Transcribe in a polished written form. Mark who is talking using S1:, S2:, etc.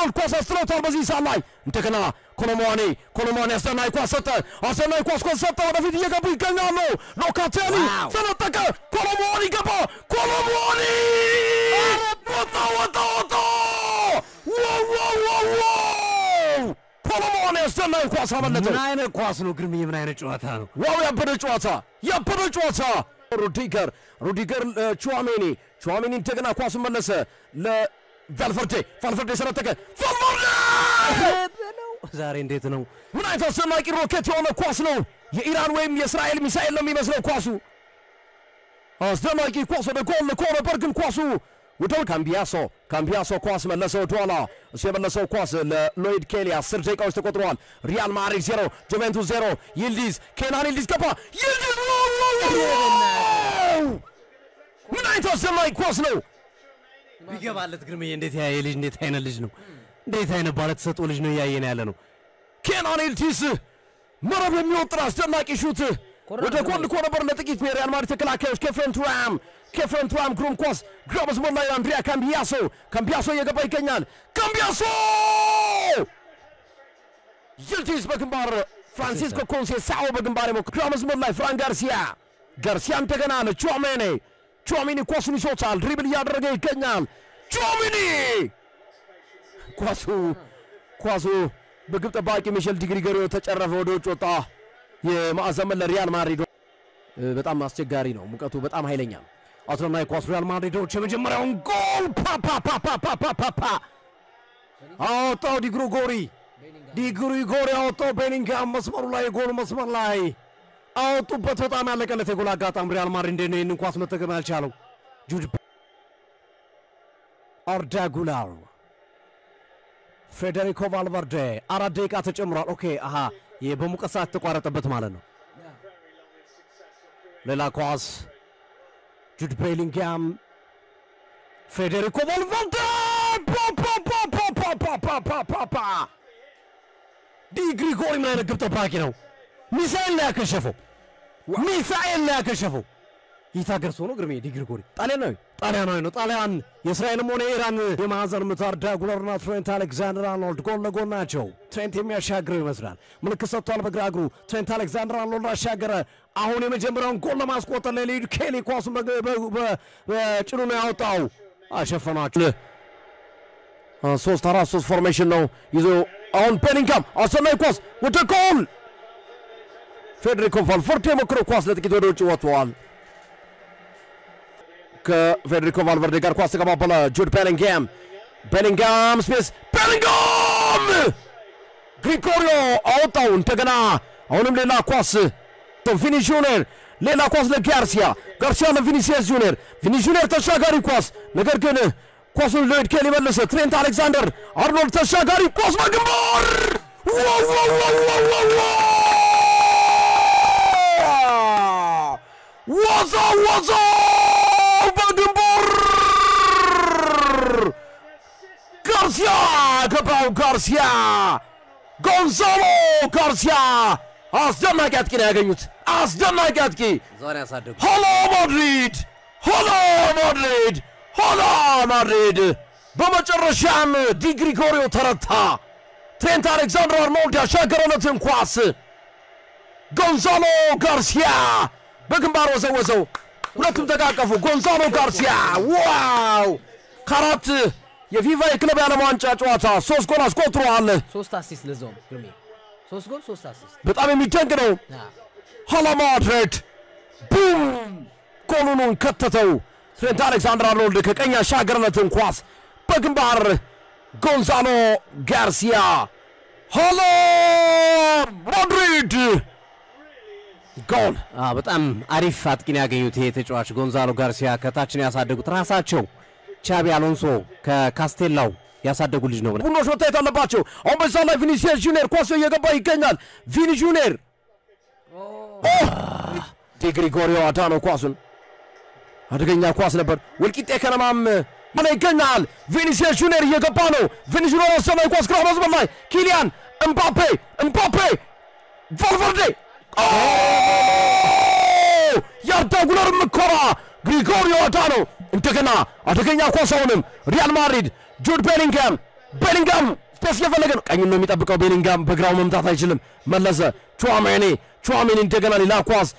S1: ጎል ኳስ አስተላልፏል በዚህ ሰዓት ላይ እንደገና ኮሎሞዋኒ አሰናይ ኳስ ሰጠ ወደፊት እየገቡ ይገኛሉ ሎካቴሊ ሰነጠቀ ኮሎሞዋኒ ገባ ኮሎሞዋኒ ወጣ ኮሎሞዋኒ አሰናይ ኳስ አመለጠ
S2: ምን አይነት ኳስ ነው ግርምዬ ምን አይነት ጨዋታ ነው
S1: ዋው ያበደ ጨዋታ ሩዲገር ቹዋሜኒ እንደገና ኳሱን መለሰ ቫልቨርዴ ሰነጠቀ
S2: ዛሬ እንዴት ነው
S1: ምን አይነት አስደናቂ ሮኬት የሆነ ኳስ ነው የኢራን ወይም የእስራኤል ሚሳኤል ነው የሚመስለው ኳሱ አስደናቂ ኳስ ወደ ጎል ነበር ግን ኳሱ ወደ ካምቢያሶ ኳስ መለሰ ወደኋላ እሱ የመለሰው ኳስ ለሎይድ ኬሊ 10 ደቂቃዎች ተቆጥረዋል ሪያል ማድሪድ 0 ጁቬንቱስ 0 ይልዲዝ ኬናን ይልዲዝ ገባ ይልዲዝ ምን አይነት አስደናቂ ኳስ ነው
S2: ቢገባለት ግርምዬ እንዴት ያየ ልጅ እንዴት አይነት ልጅ ነው እንዴት አይነት ባለ ተሰጥኦ ልጅ ነው ያየን ያለ ነው
S1: ኬናን ይልዲዝ መረብ የሚወጥር አስደናቂ ሹት ወደ ጎል ነበር ለጥቂት ሪያል ማድሪድ ተከላካዮች ኬፍረን ቱራም ግሩም ኳስ ግሮብስ ሞላ አንድሪያ ካምቢያሶ እየገባ ይገኛል ካምቢያሶ ይልዲዝ በግንባር ፍራንሲስኮ ኮንሴሳኦ በግንባር ግሮብስ ሞላ ፍራን ጋርሲያ እንደገና ቹዋሜኒ ኳሱን ይዞታል ድሪብል እያደረገ ይገኛል ቹዋሜኒ ኳሱ በግብ ጠባቂ ሚሼል ዲግሪጎሪዮ ተጨረፈ ወደ ውጭ ወጣ የማዕዘን ለሪያል ማድሪድ በጣም አስቸጋሪ ነው ሙቀቱ በጣም ኃይለኛ ነው አስደናቂ ኳስ ሪያል ማድሪዶች የመጀመሪያውን ጎል አወጣው ዲግሪጎሪ አወጣው ቤሊንግሃም መስመሩ ላይ ጎል መስመር ላይ አወጡበት በጣም ያለቀለት የጎል አጋጣሚ ሪያል ማድሪድ እንዴት ነው ይህንን ኳስ መጠቀም ያልቻለው ጁድ አርዳ ጉላር ፌዴሪኮ ቫልቨርዴ 4 ደቂቃ ተጨምሯል ኦኬ በሙቀት ሰዓት ተቋረጠበት ማለት ነው ሌላ ኳስ ጁድ ቤሊንግሃም ፌዴሪኮ ቫልቨርዴ ዲግሪጎሪ ምን አይነት ግብ ጠባቂ ነው ሚሳኤል ላይ ያከሸፈው ይታገርሶ ነው ግርሜ ዲግሪጎሪ ጣሊያናዊ ነው ጣሊያን የእስራኤልም ሆነ የኢራን የማዕዘን ምት አርዳ ጉለርና ትሬንት አሌክዛንደር አርኖልድ ጎል ለጎል ናቸው ትሬንት የሚያሻግረው ይመስላል ምልክት ሰጥቷል በግራ እግሩ ትሬንት አሌክዛንደር አርኖልድ አሻገረ አሁን የመጀመሪያውን ጎል ለማስቆጠር ለሎይድ ኬሊ ኳሱን በጭኑ ነው ያወጣው አሸፈናቸው 3-4-3 ፎርሜሽን ነው ይዞ አሁን ቤሊንግሃም አሰናይ ኳስ ወደ ጎል ፌዴሪኮ ቫልቨርዴ ሞክሮ ኳስ ለጥቂት ወደ ውጭ ወጥቷል ከፌዴሪኮ ቫልቨርዴ ጋር ኳስ ተቀባበለ ጁድ ቤሊንግሃም ስፔስ ቤሊንግሃም ግሪጎሪዮ አወጣው እንደገና አሁንም ሌላ ኳስ ቪኒ ጁኒየር ሌላ ኳስ ለጋርሲያ ለቪኒሲየስ ጁኒየር ተሻጋሪ ኳስ ነገር ግን ኳሱን ሎይድ ኬሊ መለሰ ትሬንት አሌክዛንደር አርኖልድ ተሻጋሪ ኳስ በግንባር ዋዛ በግንባር ጋርሲያ ጎንዛሎ ጋርሲያ አስደናቂ አጥቂ ነው ያገኙት አስደናቂ አጥቂ
S2: ዛሬ ያሳደጉ
S1: ሆላ ማድሪድ በመጨረሻም ዲግሪጎሪዮ ተረታ ትሬንት አሌክዛንደር አርኖልድ ያሻገረለትን ኳስ ጎንዛሎ ጋርሲያ በግንባር ወዘወዘው ሁለቱም ተቃቀፉ ጎንዛሎ ጋርሲያ ዋው ካራት የፊፋ የክለብ የዓለም ዋንጫ ጨዋታ 3 ጎል አስቆጥሯል
S3: 3 አሲስት ለዛው ግርሜ 3 ጎል 3 አሲስት
S1: በጣም የሚደንቅ ነው ሆላ ማድሪድ ቡም ጎሉን ከተተው ትሬንት አሌክዛንደር አርኖልድ ከቀኝ ያሻገረለትን ኳስ በግንባር ጎንዛሎ ጋርሲያ ሆላ ማድሪድ ጎል
S2: በጣም አሪፍ አጥቂን ያገኙት ይሄ ተጫዋች ጎንዛሎ ጋርሲያ ከታችን ያሳደጉት ራሳቸው ቻቢ አሎንሶ ከካስቴላው ያሳደጉ ልጅ ነው
S1: ቡኖች ወጣት አለባቸው አሁን በዛ ላይ ቪኒሲየስ ጁኒየር ኳስ እየገባ ይገኛል ቪኒ ጁኒየር ዲግሪጎሪዮ አዳነው ኳሱን አደገኛ ኳስ ነበር ወልቂጤ ከነማም ማለ ይገኛል ቪኒሲየስ ጁኒየር እየገባ ነው ቪኒ ጁኒየር ወሰናይ ኳስ ግራ መስመር ላይ ኪሊያን ኤምባፔ ቫልቨርዴ ያርዳ ጉለር ምኮራ ግሪጎሪዮ አዳነው እንደገና አደገኛ ኳስ አሁንም ሪያል ማድሪድ ጁድ ቤሊንጋም ስፔስ እየፈለገ ነው ቀኝ ነው የሚጠብቀው ቤሊንጋም በግራው መምታት አይችልም መለሰ ቹዋሜኒ እንደገና ሌላ ኳስ